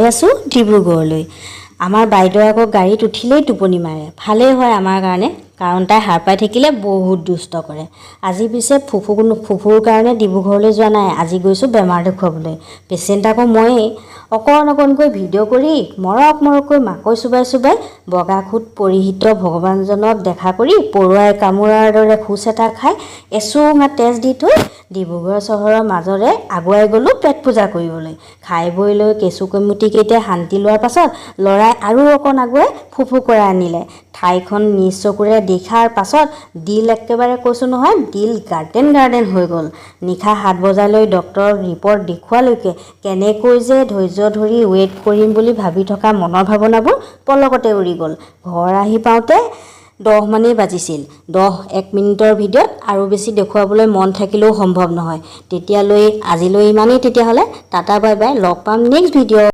গৈ আছোঁ ডিব্ৰুগড়লৈ। আমাৰ বাইদেউ আকৌ গাড়ীত উঠিলেই টোপনি মাৰে। ভালেই হয় আমাৰ কাৰণে, কাৰণ তাই সাৰ পাই থাকিলে বহুত দুষ্ট কৰে। আজি পিছে ফুফুৰ কাৰণে ডিব্ৰুগড়লৈ যোৱা নাই, আজি গৈছোঁ বেমাৰ দেখুৱাবলৈ। পেচেণ্ট আকৌ ময়েই। অকণকৈ ভিডিঅ' কৰি মৰককৈ মাকৈ চুবাই বগা খুট পৰিহিত ভগৱানজনক দেখা কৰি পৰুৱাই কামোৰাৰ দৰে খোজ এটা খাই এচুঙা তেজ দি থৈ ডিব্ৰুগড় চহৰৰ মাজৰে আগুৱাই গ'লোঁ পেট পূজা কৰিবলৈ। খাই বৈ লৈ কেঁচু কমিটিকেইটা শান্তি লোৱাৰ পাছত ল'ৰাই আৰু অকণ আগুৱাই ফুফু কৰাই আনিলে। ঠাইখন নিজ চকুৰে দেখাৰ পাছত দিল একেবাৰে কৈছোঁ নহয়, দিল গাৰ্ডেন হৈ গ'ল। নিশা 7 বজালৈ ডক্তৰক ৰিপৰ্ট দেখুওৱালৈকে কেনেকৈ যে ধৈৰ্য ধৰি ৱেইট কৰিম বুলি ভাবি থকা মনৰ ভাৱনাবোৰ পলকতে উৰি গ'ল। ঘৰ আহি পাওঁতে 10 মানেই বাজিছিল। 10-1 মিনিটৰ ভিডিঅ'ত আৰু বেছি দেখুৱাবলৈ মন থাকিলেও সম্ভৱ নহয়। তেতিয়ালৈ আজিলৈ ইমানেই। তেতিয়াহ'লে টাটা বাই বাই, লগ পাম নেক্সট ভিডিঅ'।